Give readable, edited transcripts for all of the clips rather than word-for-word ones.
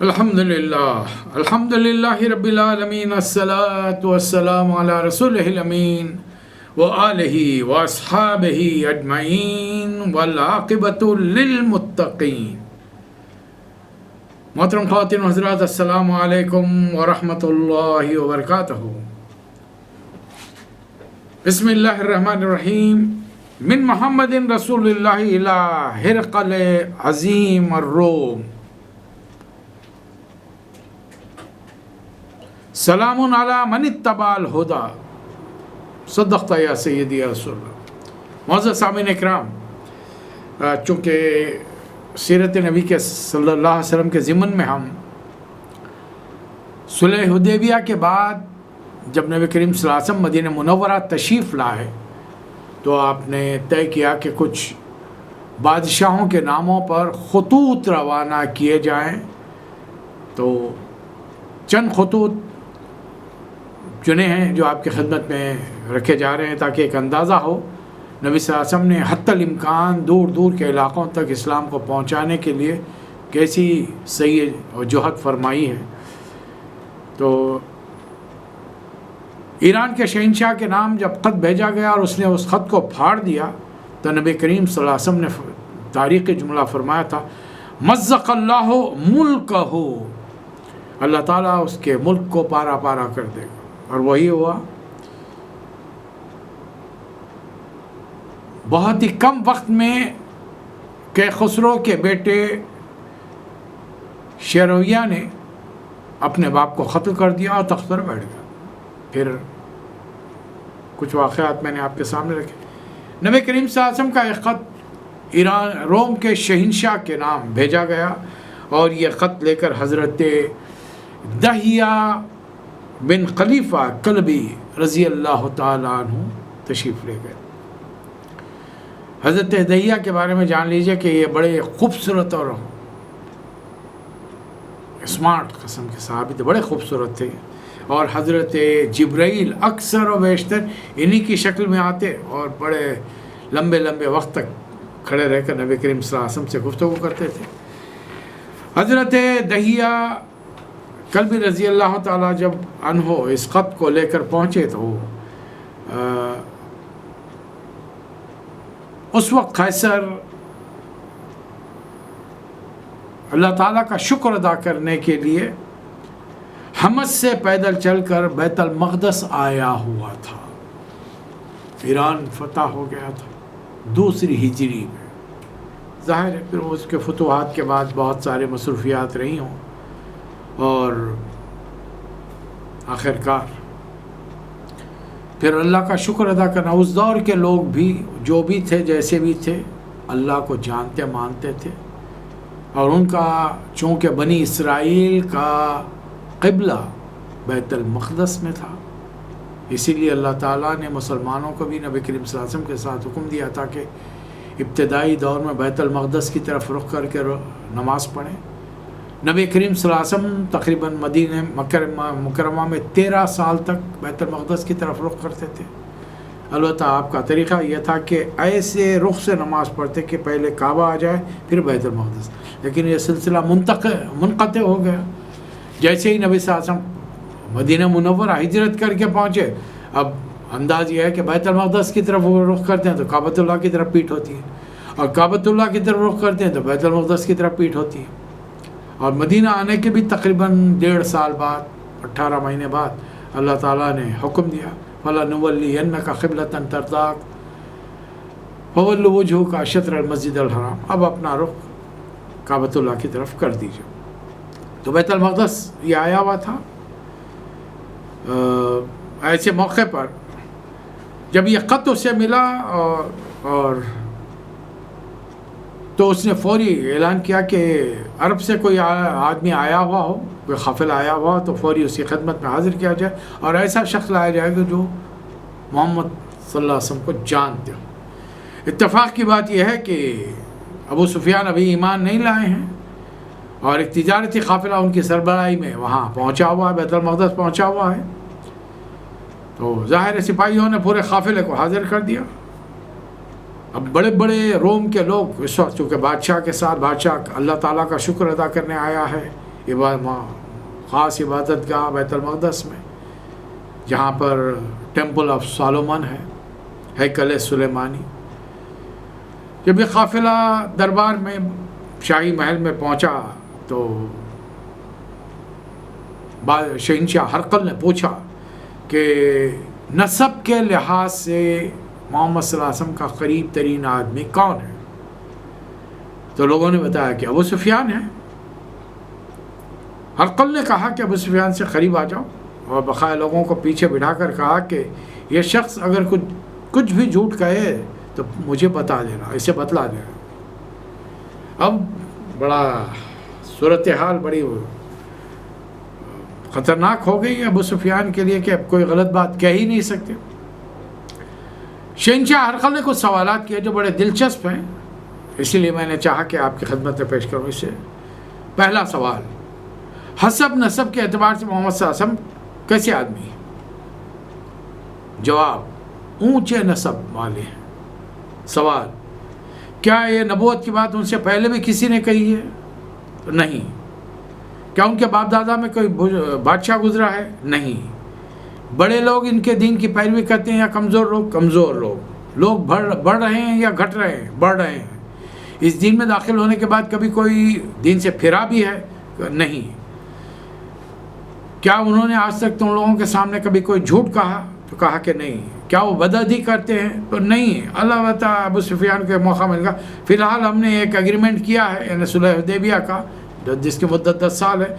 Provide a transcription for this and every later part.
الحمدللہ رب العالمین الصلاۃ والسلام علی رسولہ الامین وآلہ واصحابہ اجمعین والعاقبۃ للمتقین۔ محترم خواتین و حضرات، السلام علیکم ورحمۃ اللہ وبرکاتہ۔ بسم اللہ الرحمن الرحیم۔ من محمد رسول اللہ الی ہرقل عظیم الروم، سلام علی من اتبع الہدی، صدقت یا سیدی یا رسول اللہ۔ معزز سامعین اکرام، چونکہ سیرت نبی کے صلی اللہ علیہ وسلم کے ضمن میں ہم صلح حدیبیہ کے بعد جب نبی کریم صلی اللہ علیہ وسلم مدینہ منورہ تشریف لائے تو آپ نے طے کیا کہ کچھ بادشاہوں کے ناموں پر خطوط روانہ کیے جائیں۔ تو چند خطوط چنے ہیں جو آپ کی خدمت میں رکھے جا رہے ہیں تاکہ ایک اندازہ ہو نبی صلی اللہ علیہ وسلم نے حتی الامکان دور دور کے علاقوں تک اسلام کو پہنچانے کے لیے کیسی صحیح اور جہد فرمائی ہے۔ تو ایران کے شہنشاہ کے نام جب خط بھیجا گیا اور اس نے اس خط کو پھاڑ دیا تو نبی کریم صلی اللہ علیہ وسلم نے تاریخی جملہ فرمایا تھا، مزق اللہ ملکہ، اللہ تعالیٰ اس کے ملک کو پارا پارا کر دے گا، اور وہی ہوا۔ بہت ہی کم وقت میں کہ خسرو کے بیٹے شیرویہ نے اپنے باپ کو قتل کر دیا اور تخت پر بیٹھ گیا۔ پھر کچھ واقعات میں نے آپ کے سامنے رکھے۔ نبی کریم صلی اللہ علیہ وسلم کا ایک خط ایران روم کے شہنشاہ کے نام بھیجا گیا، اور یہ خط لے کر حضرت دحیہ بن خلیفہ کلبی رضی اللہ تعالیٰ عنہ تشریف لے گئے۔ حضرت دحیہ کے بارے میں جان لیجئے کہ یہ بڑے خوبصورت اور اسمارٹ قسم کے صحابی تھے، بڑے خوبصورت تھے، اور حضرت جبرائیل اکثر و بیشتر انہی کی شکل میں آتے اور بڑے لمبے لمبے وقت تک کھڑے رہ کر نبی کریم صلی اللہ علیہ وسلم سے گفتگو کرتے تھے۔ حضرت دحیہ کلبی رضی اللہ تعالیٰ جب عنہ اس خط کو لے کر پہنچے تو اس وقت قیصر اللہ تعالیٰ کا شکر ادا کرنے کے لیے حمص سے پیدل چل کر بیت المقدس آیا ہوا تھا۔ ایران فتح ہو گیا تھا دوسری ہجری میں۔ ظاہر ہے پھر اس کے فتوحات کے بعد بہت سارے مصروفیات رہی ہوں، اور آخرکار پھر اللہ کا شکر ادا کرنا۔ اس دور کے لوگ بھی جو بھی تھے جیسے بھی تھے اللہ کو جانتے مانتے تھے، اور ان کا چونکہ بنی اسرائیل کا قبلہ بیت المقدس میں تھا، اسی لیے اللہ تعالیٰ نے مسلمانوں کو بھی نبی کریم صلی اللہ علیہ وسلم کے ساتھ حکم دیا تھا کہ ابتدائی دور میں بیت المقدس کی طرف رخ کر کے نماز پڑھیں۔ نبی کریم صلی اللہ علیہ وسلم تقریباً مدینہ مکرمہ میں 13 سال تک بیت المقدس کی طرف رخ کرتے تھے۔ البتہ آپ کا طریقہ یہ تھا کہ ایسے رخ سے نماز پڑھتے کہ پہلے کعبہ آ جائے پھر بیت المقدس، لیکن یہ سلسلہ منقطع ہو گیا۔ جیسے ہی نبی صلی اللہ علیہ وسلم مدینہ منورہ ہجرت کر کے پہنچے، اب انداز یہ ہے کہ بیت المقدس کی طرف وہ رخ کرتے ہیں تو کعبۃ اللہ کی طرف پیٹھ ہوتی ہے، اور کعبۃ اللہ کی طرف رخ کرتے ہیں تو بیت المقدس کی طرف پیٹھ ہوتی ہے۔ اور مدینہ آنے کے بھی تقریباً 1.5 سال بعد، 18 مہینے بعد اللہ تعالیٰ نے حکم دیا، فَلَنُوَلِّيَنَّكَ قِبْلَةً تَرْضَاكَ فَوَلُّ وُجْهَكَ شَطْرَ الْمَسْجِدِ الْحَرَامِ، اب اپنا رخ کعبۃ اللہ کی طرف کر دیجیے۔ تو بیت المقدس یہ آیا ہوا تھا۔ ایسے موقع پر جب یہ خط اسے ملا اور تو اس نے فوری اعلان کیا کہ عرب سے کوئی آدمی آیا ہوا ہو، کوئی قافلہ آیا ہوا ہو تو فوری اس کی خدمت میں حاضر کیا جائے، اور ایسا شخص لایا جائے گا جو محمد صلی اللہ علیہ وسلم کو جانتے ہو۔ اتفاق کی بات یہ ہے کہ ابو سفیان ابھی ایمان نہیں لائے ہیں، اور ایک تجارتی قافلہ ان کی سربراہی میں وہاں پہنچا ہوا ہے، بیت المقدس پہنچا ہوا ہے۔ تو ظاہر سپاہیوں نے پورے قافلے کو حاضر کر دیا۔ اب بڑے بڑے روم کے لوگ اس وقت چونکہ بادشاہ کے ساتھ بادشاہ اللہ تعالیٰ کا شکر ادا کرنے آیا ہے، خاص عبادت گاہ بیت المقدس میں، جہاں پر ٹیمپل آف سالومن ہے، ہیکل سلیمانی. جب یہ قافلہ دربار میں شاہی محل میں پہنچا تو شہنشاہ ہرقل نے پوچھا کہ نسب کے لحاظ سے محمد صلی اللہ علیہ وسلم کا قریب ترین آدمی کون ہے؟ تو لوگوں نے بتایا کہ ابو سفیان ہے. ہرقل نے کہا کہ ابو سفیان سے قریب آ جاؤ، اور بقایا لوگوں کو پیچھے بٹھا کر کہا کہ یہ شخص اگر کچھ بھی جھوٹ کہے تو مجھے بتا دینا، اسے بتلا دینا. اب بڑا صورتحال بڑی خطرناک ہو گئی ابو سفیان کے لیے کہ اب کوئی غلط بات کہہ ہی نہیں سکتے. شہنشاہ ہرقل نے کچھ سوالات کیے جو بڑے دلچسپ ہیں، اسی لیے میں نے چاہا کہ آپ کی خدمت میں پیش کروں. اسے پہلا سوال، حسب نسب کے اعتبار سے محمد صلی اللہ علیہ وسلم کیسے آدمی ہے؟ جواب، اونچے نسب والے ہیں. سوال، کیا یہ نبوت کی بات ان سے پہلے بھی کسی نے کہی ہے؟ نہیں. کیا ان کے باپ دادا میں کوئی بادشاہ گزرا ہے؟ نہیں. بڑے لوگ ان کے دین کی پیروی کرتے ہیں یا کمزور لوگ؟ کمزور لوگ بڑھ رہے ہیں یا گھٹ رہے ہیں؟ بڑھ رہے ہیں. اس دین میں داخل ہونے کے بعد کبھی کوئی دین سے پھرا بھی ہے؟ نہیں. کیا انہوں نے آج تک تم لوگوں کے سامنے کبھی کوئی جھوٹ کہا؟ تو کہا کہ نہیں. کیا وہ بدعہدی کرتے ہیں؟ تو نہیں. اللہ تعالیٰ ابو سفیان کو موقع مل گا. فی الحال ہم نے ایک ایگریمنٹ کیا ہے، یعنی صلح حدیبیہ کا، جس کی مدت 10 سال ہے.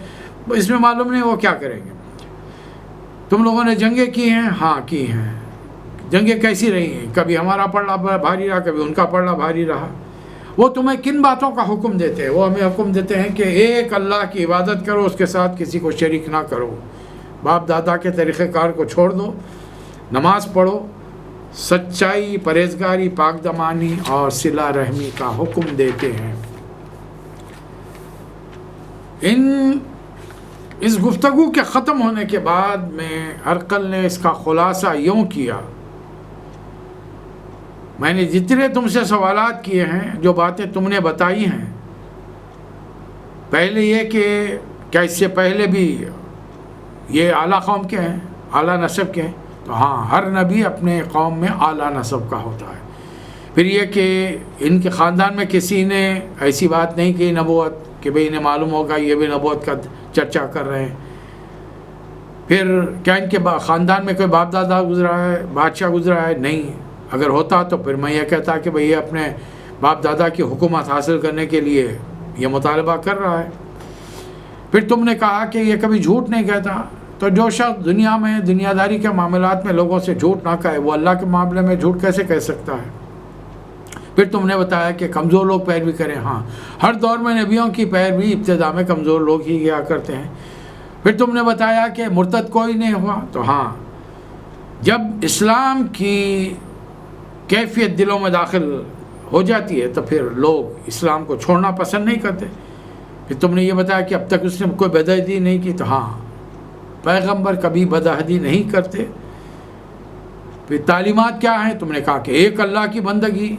اس میں معلوم نہیں وہ کیا کریں گے. تم لوگوں نے جنگیں کی ہیں؟ ہاں کی ہیں. جنگیں کیسی رہی ہیں؟ کبھی ہمارا پلڑا بھاری رہا، کبھی ان کا پلڑا بھاری رہا. وہ تمہیں کن باتوں کا حکم دیتے ہیں؟ وہ ہمیں حکم دیتے ہیں کہ ایک اللہ کی عبادت کرو، اس کے ساتھ کسی کو شریک نہ کرو، باپ دادا کے طریقہ کار کو چھوڑ دو، نماز پڑھو، سچائی، پرہیزگاری، پاک دامانی اور صلہ رحمی کا حکم دیتے ہیں. اس گفتگو کے ختم ہونے کے بعد میں ہرقل نے اس کا خلاصہ یوں کیا، میں نے جتنے تم سے سوالات کیے ہیں، جو باتیں تم نے بتائی ہیں، پہلے یہ کہ کیا اس سے پہلے بھی یہ اعلیٰ قوم کے ہیں، اعلیٰ نسب کے ہیں؟ تو ہاں، ہر نبی اپنے قوم میں اعلیٰ نسب کا ہوتا ہے. پھر یہ کہ ان کے خاندان میں کسی نے ایسی بات نہیں کی نبوت کہ بھئی انہیں معلوم ہوگا یہ بھی نبوت کا چرچا کر رہے ہیں. پھر کیا ان کے خاندان میں کوئی باپ دادا گزرا ہے، بادشاہ گزرا ہے؟ نہیں. اگر ہوتا تو پھر میں یہ کہتا کہ بھئی یہ اپنے باپ دادا کی حکومت حاصل کرنے کے لیے یہ مطالبہ کر رہا ہے. پھر تم نے کہا کہ یہ کبھی جھوٹ نہیں کہتا. تو جو شخص دنیا میں دنیا داری کے معاملات میں لوگوں سے جھوٹ نہ کہے، وہ اللہ کے معاملے میں جھوٹ کیسے کہہ سکتا ہے؟ پھر تم نے بتایا کہ کمزور لوگ پیروی کریں. ہاں، ہر دور میں نبیوں کی پیروی ابتدا میں کمزور لوگ ہی کیا کرتے ہیں. پھر تم نے بتایا کہ مرتد کوئی نہیں ہوا. تو ہاں، جب اسلام کی کیفیت دلوں میں داخل ہو جاتی ہے تو پھر لوگ اسلام کو چھوڑنا پسند نہیں کرتے. پھر تم نے یہ بتایا کہ اب تک اس نے کوئی بدعہدی نہیں کی. تو ہاں، پیغمبر کبھی بدعہدی نہیں کرتے. پھر تعلیمات کیا ہیں؟ تم نے کہا کہ ایک اللہ کی بندگی،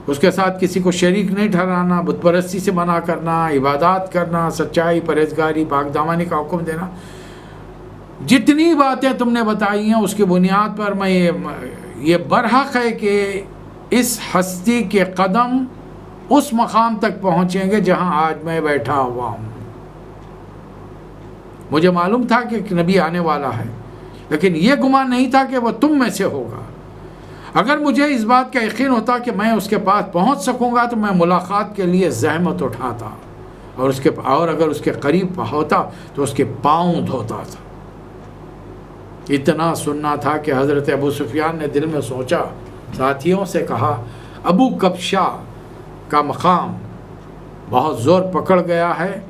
اس کے ساتھ کسی کو شریک نہیں ٹھہرانا، بت پرستی سے منع کرنا، عبادات کرنا، سچائی، پرہیزگاری، پاک دامانی کا حکم دینا. جتنی باتیں تم نے بتائی ہیں اس کی بنیاد پر میں یہ برحق ہے کہ اس ہستی کے قدم اس مقام تک پہنچیں گے جہاں آج میں بیٹھا ہوا ہوں. مجھے معلوم تھا کہ نبی آنے والا ہے، لیکن یہ گمان نہیں تھا کہ وہ تم میں سے ہوگا. اگر مجھے اس بات کا یقین ہوتا کہ میں اس کے پاس پہنچ سکوں گا تو میں ملاقات کے لیے زحمت اٹھاتا، اور اگر اس کے قریب ہوتا تو اس کے پاؤں دھوتا تھا. اتنا سننا تھا کہ حضرت ابو سفیان نے دل میں سوچا، ساتھیوں سے کہا، ابو کبشہ کا مقام بہت زور پکڑ گیا ہے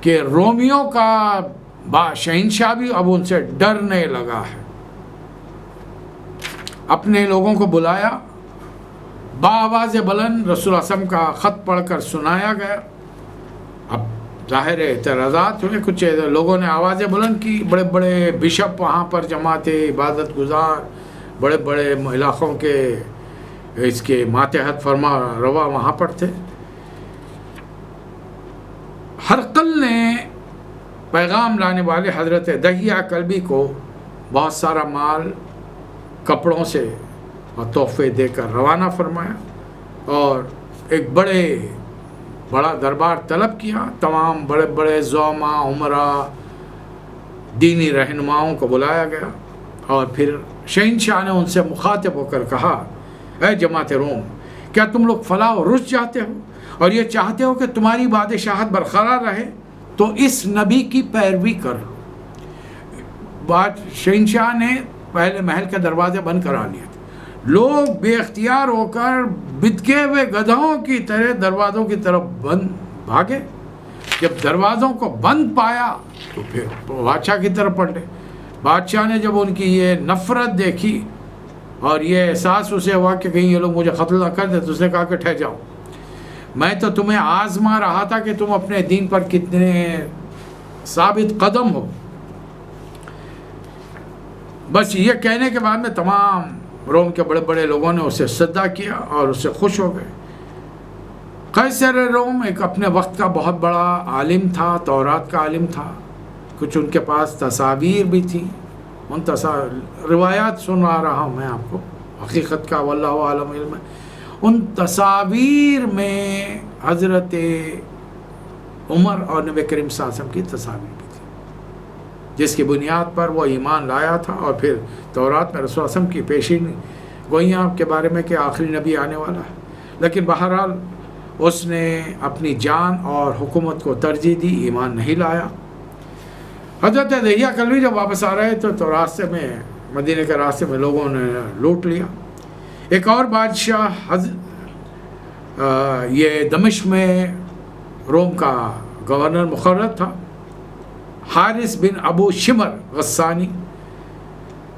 کہ رومیوں کا شہنشاہ بھی اب ان سے ڈرنے لگا ہے. اپنے لوگوں کو بلایا، بآواز بلند رسول اللہ صلی اللہ علیہ وسلم کا خط پڑھ کر سنایا گیا. اب ظاہر اعتراضات ہوئے، کچھ لوگوں نے آوازیں بلند کی. بڑے بڑے بشپ وہاں پر جمع تھے، عبادت گزار، بڑے بڑے علاقوں کے اس کے ماتحت فرما روا وہاں پر تھے. ہرقل نے پیغام لانے والے حضرت دحیہ کلبی کو بہت سارا مال کپڑوں سے اور تحفے دے کر روانہ فرمایا اور ایک بڑا دربار طلب کیا. تمام بڑے بڑے زعما، عمراء، دینی رہنماؤں کو بلایا گیا اور پھر شہنشاہ نے ان سے مخاطب ہو کر کہا، اے جماعت روم، کیا تم لوگ فلاح و رشد چاہتے ہو اور یہ چاہتے ہو کہ تمہاری بادشاہت برقرار رہے تو اس نبی کی پیروی کر لو. شہنشاہ نے پہلے محل کے دروازے بند کرا لیے تھے. لوگ بے اختیار ہو کر بدکے ہوئے گدھوں کی طرح دروازوں کی طرف بھاگے. جب دروازوں کو بند پایا تو پھر بادشاہ کی طرف پلٹے. بادشاہ نے جب ان کی یہ نفرت دیکھی اور یہ احساس اسے ہوا کہ کہیں یہ لوگ مجھے قتل نہ کر دیں تو اس نے کہا کہ ٹھہر جاؤ، میں تو تمہیں آزما رہا تھا کہ تم اپنے دین پر کتنے ثابت قدم ہو. بس یہ کہنے کے بعد میں تمام روم کے بڑے بڑے لوگوں نے اسے صدا کیا اور اس سے خوش ہو گئے. قیصر روم ایک اپنے وقت کا بہت بڑا عالم تھا، تورات کا عالم تھا. کچھ ان کے پاس تصاویر بھی تھیں. ان روایات سنا رہا ہوں میں آپ کو، حقیقت کا واللہ عالم علم ہے. ان تصاویر میں حضرت عمر اور نبی کریم صلی اللہ علیہ وسلم کی تصاویر بھی تھی، جس کی بنیاد پر وہ ایمان لایا تھا. اور پھر تورات میں رسول اللہ علیہ وسلم کی پیشین گوئیاں کے بارے میں کہ آخری نبی آنے والا ہے. لیکن بہرحال اس نے اپنی جان اور حکومت کو ترجیح دی، ایمان نہیں لایا. حضرت دحیہ کلبی جب واپس آ رہے تو راستے میں، مدینے کے راستے میں لوگوں نے لوٹ لیا. ایک اور بادشاہ یہ دمشق میں روم کا گورنر مقرر تھا، حارث بن ابو شمر غسانی.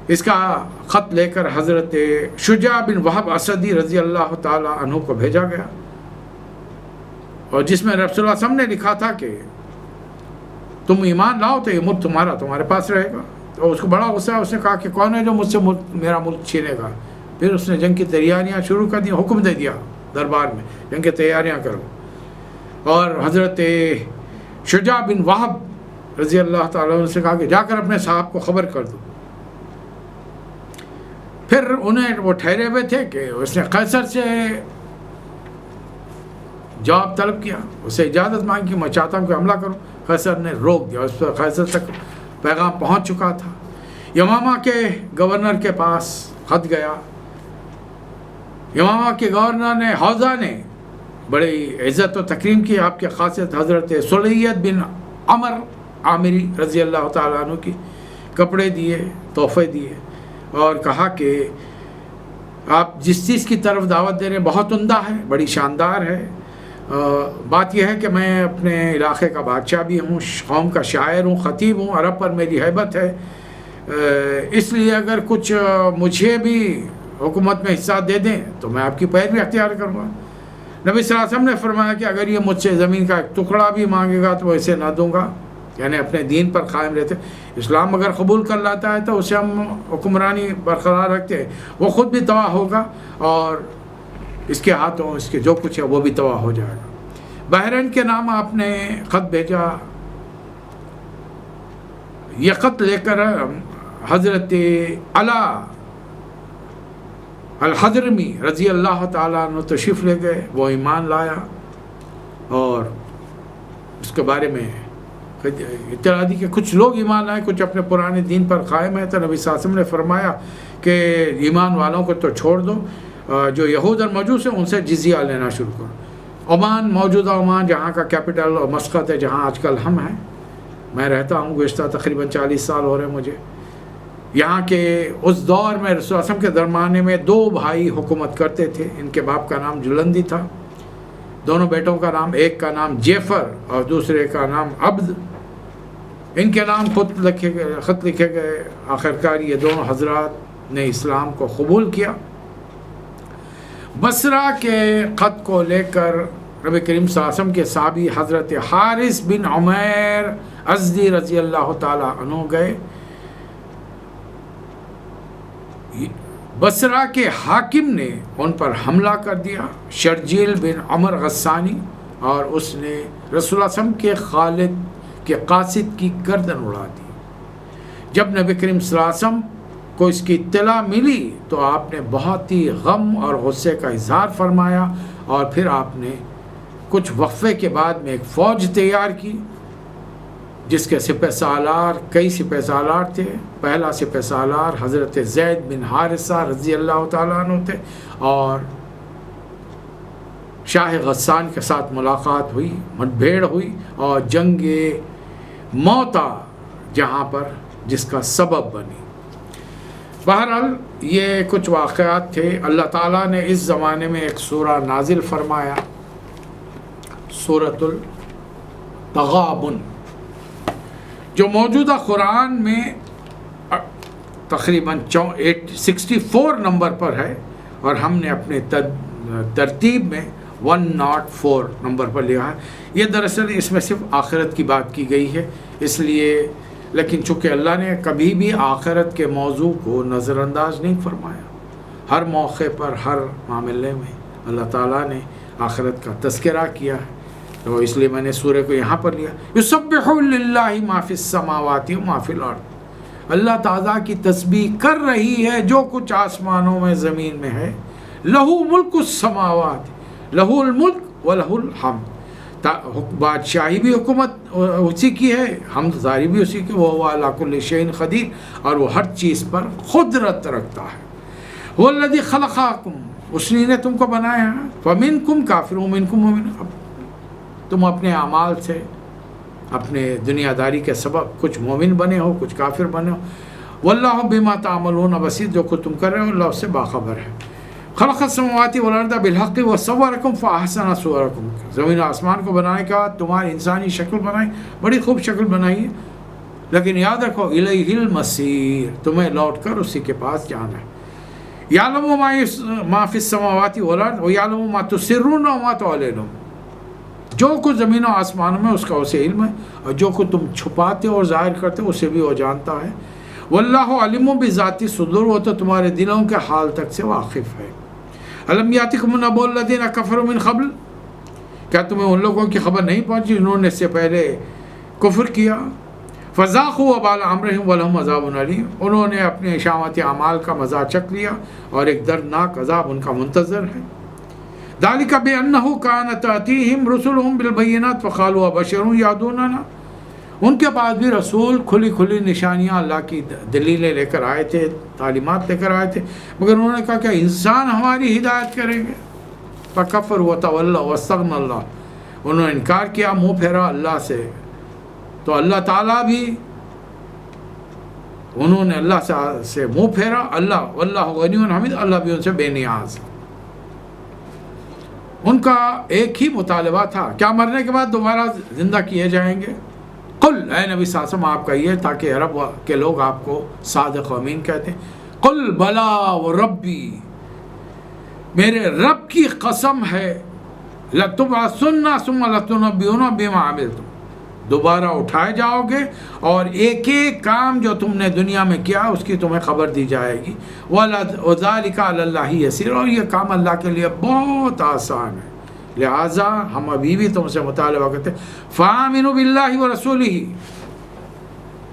اس کا خط لے کر حضرت شجاع بن وہب اسدی رضی اللہ تعالی عنہ کو بھیجا گیا، اور جس میں رسول اللہ صلی اللہ علیہ وسلم نے لکھا تھا کہ تم ایمان لاؤ تو یہ ملک تمہارے پاس رہے گا. تو اس کو بڑا غصہ ہے. اس نے کہا کہ کون ہے جو مجھ سے میرا ملک چھینے گا. پھر اس نے جنگ کی تیاریاں شروع کر دی، حکم دے دیا دربار میں جنگ کی تیاریاں کرو. اور حضرت شجاع بن وہب رضی اللہ تعالیٰ عنہ سے کہا کہ جا کر اپنے صاحب کو خبر کر دو. پھر انہیں وہ ٹھہرے ہوئے تھے کہ اس نے قیصر سے جواب طلب کیا، اسے اجازت مانگی کہ میں چاہتا ہوں کہ حملہ کروں. قیصر نے روک دیا. اس پر قیصر تک پیغام پہنچ چکا تھا. یمامہ کے گورنر کے پاس خط گیا. یمامہ کے گورنر نے حوضہ نے بڑی عزت و تکریم کی. آپ کے خاصیت حضرت سلیت بن عمر عامری رضی اللہ تعالیٰ عنہ کی کپڑے دیے، تحفے دیے اور کہا کہ آپ جس چیز کی طرف دعوت دے رہے ہیں بہت عمدہ ہے، بڑی شاندار ہے. بات یہ ہے کہ میں اپنے علاقے کا بادشاہ بھی ہوں، قوم کا شاعر ہوں، خطیب ہوں، عرب پر میری ہیبت ہے. اس لیے اگر کچھ مجھے بھی حکومت میں حصہ دے دیں تو میں آپ کی پیروی اختیار کروں گا. نبی صلی اللہ علیہ وسلم نے فرمایا کہ اگر یہ مجھ سے زمین کا ایک ٹکڑا بھی مانگے گا تو وہ اسے نہ دوں گا. یعنی اپنے دین پر قائم رہتے. اسلام اگر قبول کر لاتا ہے تو اسے ہم حکمرانی برقرار رکھتے ہیں. وہ خود بھی تباہ ہوگا اور اس کے ہاتھوں اس کے جو کچھ ہے وہ بھی تباہ ہو جائے گا. بحرین کے نام آپ نے خط بھیجا. یہ خط لے کر حضرت علا الحضرمی رضی اللہ تعالیٰ عنہ تشریف لے گئے. وہ ایمان لایا اور اس کے بارے میں اطلاع دی کہ کچھ لوگ ایمان لائے، کچھ اپنے پرانے دین پر قائم ہیں. تو نبی صلی اللہ علیہ وسلم نے فرمایا کہ ایمان والوں کو تو چھوڑ دو، جو یہود اور مجوس ہیں ان سے جزیہ لینا شروع کرو. عمان، موجودہ عمان جہاں کا کیپٹل اور مسقط ہے، جہاں آج کل ہم ہیں، میں رہتا ہوں، گزشتہ تقریباً 40 سال ہو رہے ہیں مجھے. یہاں کے اس دور میں رسول اللہ صلی اللہ علیہ وسلم کے زمانے میں 2 بھائی حکومت کرتے تھے. ان کے باپ کا نام جلندی تھا. دونوں بیٹوں کا نام، ایک کا نام جعفر اور دوسرے کا نام عبد. ان کے نام خط لکھے گئے. آخرکار یہ دونوں حضرات نے اسلام کو قبول کیا. بصرہ کے خط کو لے کر نبی کریم صلی اللہ علیہ وسلم کے صحابی حضرت حارث بن عمیر ازدی رضی اللہ تعالی عنہ گئے. بصرہ کے حاکم نے ان پر حملہ کر دیا، شرجیل بن عمر غسانی، اور اس نے رسول اللہ صلی اللہ علیہ وسلم کے خالد کہ قاصد کی گردن اڑا دی۔ جب نبی کریم صلی اللہ علیہ وسلم کو اس کی اطلاع ملی تو آپ نے بہت ہی غم اور غصے کا اظہار فرمایا، اور پھر آپ نے کچھ وقفے کے بعد میں ایک فوج تیار کی جس کے سپہ سالار کئی سپہ سالار تھے۔ پہلا سپہ سالار حضرت زید بن حارثہ رضی اللہ تعالیٰ عنہ تھے، اور شاہ غسان کے ساتھ ملاقات ہوئی، مٹ بھیڑ ہوئی، اور جنگ موتا جہاں پر جس کا سبب بنی۔ بہرحال یہ کچھ واقعات تھے۔ اللہ تعالیٰ نے اس زمانے میں ایک سورہ نازل فرمایا، سورۃ التغابن، جو موجودہ قرآن میں تقریباً 64 نمبر پر ہے، اور ہم نے اپنے ترتیب میں 104 نمبر پر لیا ہے۔ یہ دراصل اس میں صرف آخرت کی بات کی گئی ہے، اس لیے، لیکن چونکہ اللہ نے کبھی بھی آخرت کے موضوع کو نظر انداز نہیں فرمایا، ہر موقع پر ہر معاملے میں اللہ تعالیٰ نے آخرت کا تذکرہ کیا ہے، تو اس لیے میں نے سورہ کو یہاں پر لیا۔ یسبح للہ ما فی السماوات و ما فی الارض، اللہ تعالیٰ کی تسبیح کر رہی ہے جو کچھ آسمانوں میں زمین میں ہے۔ لہو ملک السماوات، لہو الملک و لہو الحمد، بادشاہی بھی حکومت اسی کی ہے، حمد زاری بھی اسی کی، وہ علی کل شیء قدیر، اور وہ ہر چیز پر قدرت رکھتا ہے۔ هو الذی خلقکم، اس نے تم کو بنایا ہے، فمنکم کافر ومنکم مومن، تم اپنے اعمال سے، اپنے دنیا داری کے سبب کچھ مومن بنے ہو، کچھ کافر بنے ہو۔ واللہ بما تعملون بصیر، جو کچھ تم کر رہے ہو اللہ اس سے باخبر ہے۔ خلق السماوات والارض بالحق وصورکم فاحسن صورکم، زمین و آسمان کو بنانے کا تمہاری انسانی شکل بنائی، بڑی خوب شکل بنائی ہے، لیکن یاد رکھو الیہ المصیر، تمہیں لوٹ کر اسی کے پاس جانا ہے۔ یعلم ما فی السماوات والارض ویعلم ما تسرون وما تعلنون، جو کچھ زمین و آسمانوں میں اس کا اسے علم ہے، اور جو کچھ تم چھپاتے اور ظاہر کرتے اسے بھی وہ جانتا ہے۔ واللہ علیم بذات الصدور، وہ تو تمہارے دلوں کے حال تک سے واقف ہے۔ الم یاتکم نبأ الذین کفروا من قبل، کیا تمہیں ان لوگوں کی خبر نہیں پہنچی جنہوں نے اس سے پہلے کفر کیا؟ فذاقوا وبال امرہم ولہم عذاب علیم، انہوں نے اپنے شامت اعمال کا مزہ چکھ لیا اور ایک دردناک عذاب ان کا منتظر ہے۔ ذالک بأنہ کانت تأتیہم رسلہم بالبینات فقالوا ابشر یہدوننا، ان کے بعد بھی رسول کھلی کھلی نشانیاں اللہ کی دلیلیں لے کر آئے تھے، تعلیمات لے کر آئے تھے، مگر انہوں نے کہا کہ انسان ہماری ہدایت کریں گے؟ فکفروا وتولوا واستغنى اللہ، انہوں نے انکار کیا، منہ پھیرا اللہ سے، تو اللہ تعالیٰ بھی، انہوں نے اللہ سے منہ پھیرا، اللہ واللہ غنی حمید، اللہ بھی ان سے بے نیاز۔ ان کا ایک ہی مطالبہ تھا، کیا مرنے کے بعد دوبارہ زندہ کیے جائیں گے؟ قل، اے نبی صلی اللہ علیہ وسلم آپ کہیے، تاکہ عرب کے لوگ آپ کو صادق و امین کہتے ہیں، قل بلا وربی، میرے رب کی قسم ہے، لتبعثن ثم لتنبئون بما عملتم، دوبارہ اٹھائے جاؤ گے اور ایک ایک کام جو تم نے دنیا میں کیا اس کی تمہیں خبر دی جائے گی۔ وَذَلِكَ عَلَى اللَّهِ يَسِيرٌ، اور یہ کام اللہ کے لیے بہت آسان ہے، لہٰذا ہم ابھی بھی تم سے مطالبہ کرتے ہیں، فَآمِنُوا بِاللَّهِ وَرَسُولِهِ،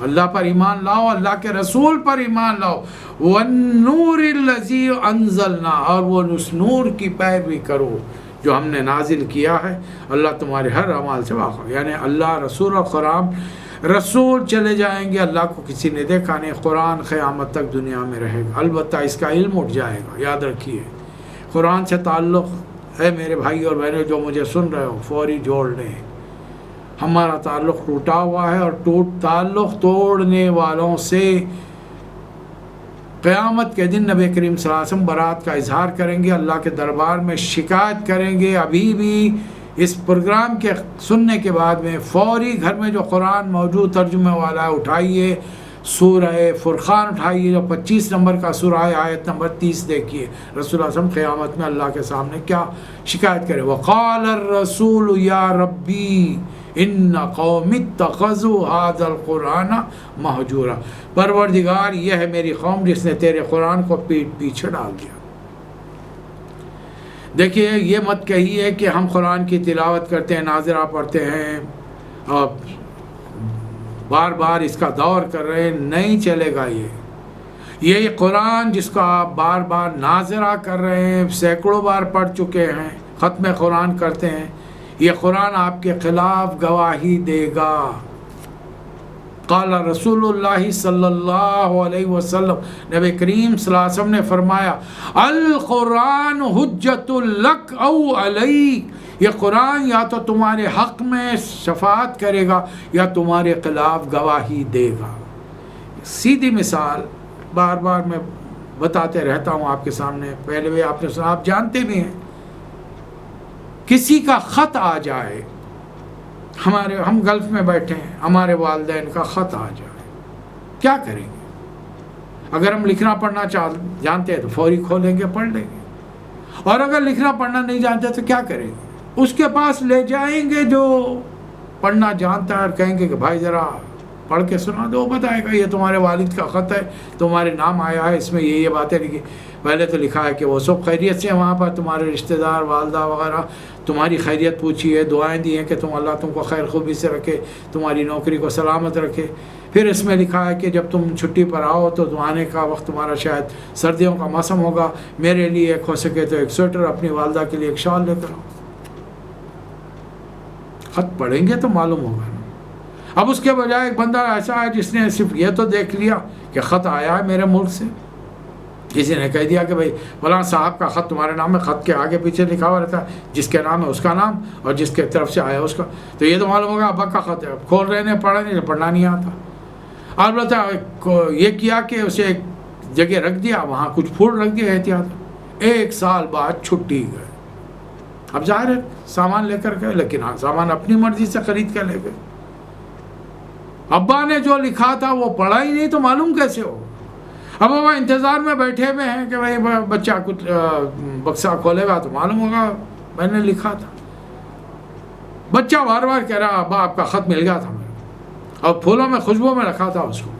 اللہ پر ایمان لاؤ، اللہ کے رسول پر ایمان لاؤ، وَالنُّورِ الَّذِي أَنزَلْنَا، اور وہ اس نور کی پیروی کرو جو ہم نے نازل کیا ہے، اللہ تمہارے ہر اعمال سے واقف، یعنی اللہ، رسول اور قرآن، رسول چلے جائیں گے، اللہ کو کسی نے دیکھا نہیں، قرآن قیامت تک دنیا میں رہے گا، البتہ اس کا علم اٹھ جائے گا، یاد رکھیے، قرآن سے تعلق ہے میرے بھائی اور بہنوں جو مجھے سن رہے ہو، فوری جوڑ لیں، ہمارا تعلق ٹوٹا ہوا ہے، اور تعلق توڑنے والوں سے قیامت کے دن نبی کریم صلی اللہ علیہ وسلم برات کا اظہار کریں گے، اللہ کے دربار میں شکایت کریں گے۔ ابھی بھی اس پروگرام کے سننے کے بعد میں فوری گھر میں جو قرآن موجود ترجمے والا ہے اٹھائیے، سورہ فرقان اٹھائیے، جو 25 نمبر کا سورہ ہے، آیت نمبر 30 دیکھیے، رسول اللہ صلی اللہ علیہ وسلم قیامت میں اللہ کے سامنے کیا شکایت کرے، وقال الرسول یا ربی ان قوم اتخذوا هذا القرآن مہجورا، پروردگار یہ ہے میری قوم جس نے تیرے قرآن کو پیچھے ڈال دیا۔ دیکھیے، یہ مت کہیے کہ ہم قرآن کی تلاوت کرتے ہیں، ناظرہ پڑھتے ہیں، اور بار بار اس کا دور کر رہے ہیں، نہیں چلے گا یہ قرآن جس کو آپ بار بار ناظرہ کر رہے ہیں، سینکڑوں بار پڑھ چکے ہیں، ختم قرآن کرتے ہیں، یہ قرآن آپ کے خلاف گواہی دے گا۔ قال رسول اللہ صلی اللہ علیہ وسلم، نبی کریم صلی اللہ علیہ وسلم نے فرمایا، القرآن حجت لک او علیک، یہ قرآن یا تو تمہارے حق میں شفاعت کرے گا یا تمہارے خلاف گواہی دے گا۔ سیدھی مثال بار بار میں بتاتے رہتا ہوں آپ کے سامنے، پہلے بھی آپ نے سنا، آپ جانتے بھی ہیں، کسی کا خط آ جائے، ہم گلف میں بیٹھے ہیں، ہمارے والدین کا خط آ جائے، کیا کریں گے؟ اگر ہم لکھنا پڑھنا جانتے ہیں تو فوری کھولیں گے، پڑھ لیں گے، اور اگر لکھنا پڑھنا نہیں جانتے تو کیا کریں گے؟ اس کے پاس لے جائیں گے جو پڑھنا جانتا ہے، اور کہیں گے کہ بھائی ذرا پڑھ کے سنا دو، بتائے گا یہ تمہارے والد کا خط ہے، تمہارے نام آیا ہے، اس میں یہ باتیں لکھی، پہلے تو لکھا ہے کہ وہ سب خیریت سے ہیں وہاں پر، تمہارے رشتہ دار، والدہ وغیرہ تمہاری خیریت پوچھی ہے، دعائیں دی ہیں کہ اللہ تم کو خیر خوبی سے رکھے، تمہاری نوکری کو سلامت رکھے۔ پھر اس میں لکھا ہے کہ جب تم چھٹی پر آؤ تو آنے کا وقت تمہارا شاید سردیوں کا موسم ہوگا، میرے لیے ایک ہو سکے تو ایک سویٹر، اپنی والدہ کے لیے ایک شال لے کر آؤ۔ خط پڑھیں گے تو معلوم ہوگا نا۔ اب اس کے بجائے ایک بندہ ایسا ہے جس نے صرف یہ تو دیکھ لیا کہ خط آیا ہے میرے ملک سے، کسی نے کہہ دیا کہ بھائی فلاں صاحب کا خط تمہارے نام ہے، خط کے آگے پیچھے لکھا ہوا رہتا ہے، جس کے نام ہے اس کا نام اور جس کے طرف سے آیا اس کا، تو یہ تو معلوم ہوگا ابا کا خط ہے، کھول رہے ہیں، پڑھا نہیں، پڑھنا نہیں آتا۔ البتہ یہ کیا کہ اسے ایک جگہ رکھ دیا، وہاں کچھ پھول رکھ دیا احتیاط، 1 سال بعد چھٹی گئے، اب ظاہر ہے سامان لے کر گئے، لیکن ہاں سامان اپنی مرضی سے خرید کر لے گئے، ابا نے جو لکھا تھا وہ پڑھا ہی نہیں تو معلوم کیسے ہو؟ اب ابا انتظار میں بیٹھے ہوئے ہیں کہ بھائی بچہ کچھ بکسہ کھولے گا تو معلوم ہوگا میں نے لکھا تھا۔ بچہ بار بار کہہ رہا ابا آپ کا خط مل گیا تھا میرے، اور پھولوں میں خوشبو میں رکھا تھا اس کو،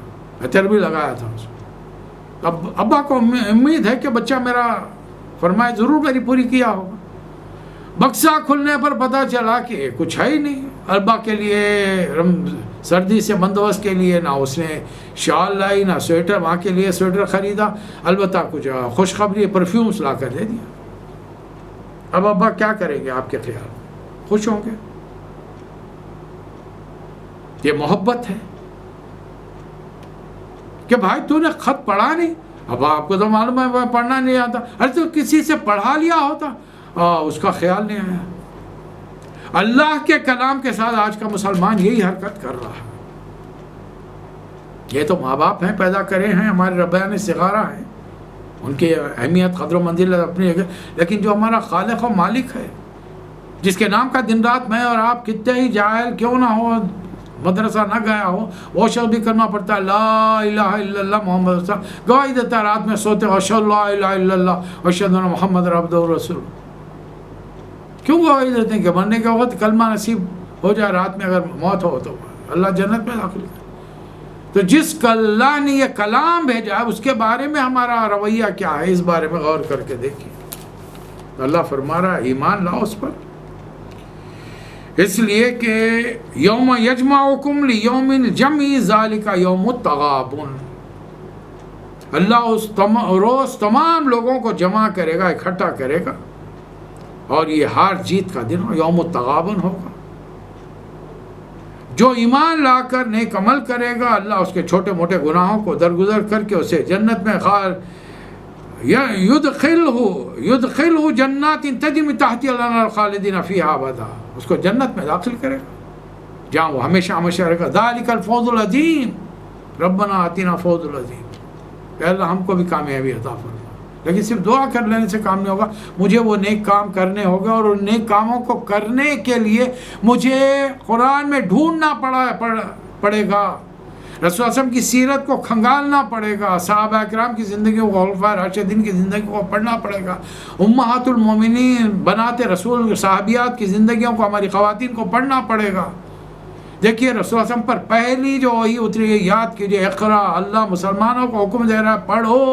عطر بھی لگایا تھا اس کو۔ اب ابا کو امید ہے کہ بچہ میرا فرمائے ضرور میری پوری کیا ہوگا۔ بکسہ کھلنے پر پتہ چلا کہ کچھ ہے ہی نہیں، ابا کے لیے سردی سے بندوبست کے لیے نہ اس نے شال لائی نہ سویٹر، وہاں کے لیے سویٹر خریدا، البتہ کچھ خوشخبری پرفیومز لا کر دے دیا۔ اب ابا کیا کریں گے آپ کے خیال؟ خوش ہوں گے؟ یہ محبت ہے کہ بھائی تو نے خط پڑھا نہیں، اب آپ کو تو معلوم ہے پڑھنا نہیں آتا، ارے تو کسی سے پڑھا لیا ہوتا، اس کا خیال نہیں آیا۔ اللہ کے کلام کے ساتھ آج کا مسلمان یہی حرکت کر رہا ہے۔ یہ تو ماں باپ ہیں، پیدا کرے ہیں، ہمارے ربیان صغارہ ہیں، ان کی اہمیت قدر و منزلت اپنی جگہ، لیکن جو ہمارا خالق و مالک ہے، جس کے نام کا دن رات میں اور آپ کتنے ہی جاہل کیوں نہ ہو، مدرسہ نہ گیا ہو، وہ شخص بھی کرنا پڑتا ہے لا الہ الا اللہ محمد رسول اللہ، گواہی دیتا ہے رات میں سوتے اشہد لا الہ الا اللہ واشہد ان محمد عبدہ ورسولہ۔ کیوں گواہی دیتے ہیں کہ مرنے کے وقت کلمہ نصیب ہو جائے، رات میں اگر موت ہو تو اللہ جنت میں داخل کرے۔ تو جس کا اللہ نے یہ کلام بھیجا ہے اس کے بارے میں ہمارا رویہ کیا ہے، اس بارے میں غور کر کے دیکھیں۔ تو اللہ فرما رہا ہے ایمان لاؤ اس پر، اس لیے کہ یوم یجمعکم لیوم الجمع ذالک یوم التغابن، اللہ اس روز تمام لوگوں کو جمع کرے گا، اکٹھا کرے گا، اور یہ ہار جیت کا دن یوم التغابن ہوگا۔ جو ایمان لا کر نیک عمل کرے گا، اللہ اس کے چھوٹے موٹے گناہوں کو درگزر کر کے اسے جنت میں یدخلہ جنات تجری من تحتہا الانہار خالدین فیہا ابدا، اس کو جنت میں داخل کرے گا جہاں وہ ہمیشہ ہمیشہ رہے گا۔ ذالک الفوز العظیم، ربنا آتنا فوز العظیم، کہ اللہ ہم کو بھی کامیابی عطا فرما۔ لیکن صرف دعا کر لینے سے کام نہیں ہوگا، مجھے وہ نیک کام کرنے ہوگا، اور ان نیک کاموں کو کرنے کے لیے مجھے قرآن میں ڈھونڈنا پڑے گا، رسول اللہ صلی اللہ علیہ وسلم کی سیرت کو کھنگالنا پڑے گا، صحابہ اکرام کی زندگیوں کو، خلفائے راشدین کی زندگی کو پڑھنا پڑے گا، امہات المومنین بنات رسول صحابیات کی زندگیوں کو، ہماری خواتین کو پڑھنا پڑے گا۔ دیکھیے رسول اللہ علیہ وسلم پر پہلی جو وحی اتری ہے، یاد کیجئے، اقرا، اللہ مسلمانوں کو حکم دے رہا ہے پڑھو،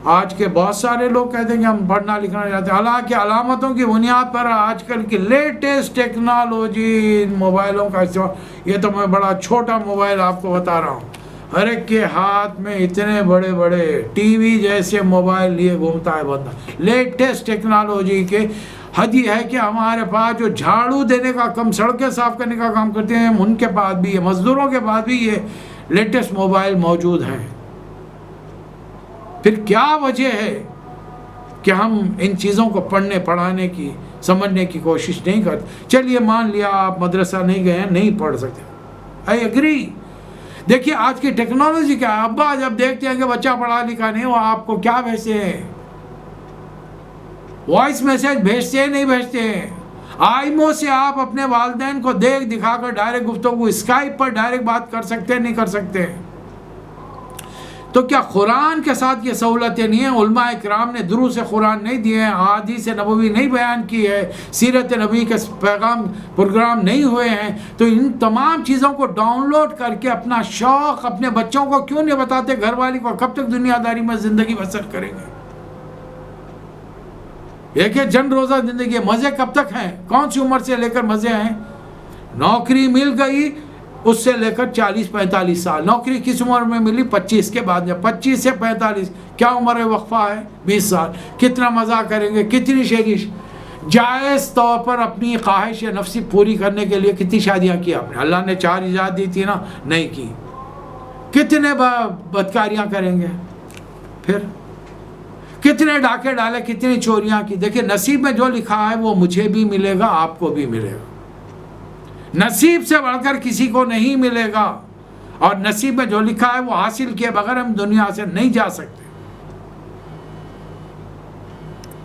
آج کے بہت سارے لوگ کہتے ہیں کہ ہم پڑھنا لکھنا نہیں جاتے، حالانکہ علامتوں کی بنیاد پر آج کل کی لیٹسٹ ٹیکنالوجی موبائلوں کا استعمال، یہ تو میں بڑا چھوٹا موبائل آپ کو بتا رہا ہوں، ہر ایک کے ہاتھ میں اتنے بڑے بڑے ٹی وی جیسے موبائل لیے گھومتا ہے بندہ، لیٹسٹ ٹیکنالوجی کے حد یہ ہے کہ ہمارے پاس جو جھاڑو دینے کا کم، سڑکیں صاف کرنے کا کام کرتے ہیں، ان کے پاس بھی، مزدوروں کے پاس بھی یہ لیٹسٹ موبائل موجود ہیں۔ پھر کیا وجہ ہے کہ ہم ان چیزوں کو پڑھنے پڑھانے کی، سمجھنے کی کوشش نہیں کرتے؟ چلیے مان لیا آپ مدرسہ نہیں گئے ہیں، نہیں پڑھ سکتے، آئی ایگری۔ دیکھیے آج کی ٹیکنالوجی کیا ہے، ابا جب دیکھتے ہیں کہ بچہ پڑھا لکھا نہیں، وہ آپ کو کیا بھیجتے ہیں؟ وائس میسج بھیجتے ہیں، نہیں بھیجتے ہیں؟ آئیمو سے آپ اپنے والدین کو دیکھ دکھا کر ڈائریکٹ گفتگو، اسکائپ پر ڈائریکٹ بات کر سکتے ہیں، نہیں کر سکتے؟ تو کیا قرآن کے ساتھ یہ سہولتیں نہیں ہیں؟ علماء اکرام نے دروس قرآن نہیں دیے ہیں، احادیث نبوی نہیں بیان کی ہے، سیرت نبی کے پیغام پروگرام نہیں ہوئے ہیں، تو ان تمام چیزوں کو ڈاؤن لوڈ کر کے اپنا شوق اپنے بچوں کو کیوں نہیں بتاتے؟ گھر والی کو کب تک دنیا داری میں زندگی بسر کریں گے؟ ایک چند روزہ زندگی، مزے کب تک ہیں؟ کون سی عمر سے لے کر مزے ہیں؟ نوکری مل گئی اس سے لے کر 40-45 سال، نوکری کس عمر میں ملی؟ 25 کے بعد، 25 سے 45 کیا عمر ہے؟ وقفہ ہے 20 سال، کتنا مزہ کریں گے، کتنی شریش جائز طور پر اپنی خواہش نفسی پوری کرنے کے لیے کتنی شادیاں کی آپ نے؟ اللہ نے 4 ایجاد دی تھی نا، نہیں کی، کتنے بدکاریاں کریں گے؟ پھر کتنے ڈاکے ڈالے، کتنی چوریاں کی؟ دیکھیں نصیب میں جو لکھا ہے وہ مجھے بھی ملے گا، آپ کو بھی ملے گا، نصیب سے بڑھ کر کسی کو نہیں ملے گا، اور نصیب میں جو لکھا ہے وہ حاصل کیے بغیر ہم دنیا سے نہیں جا سکتے۔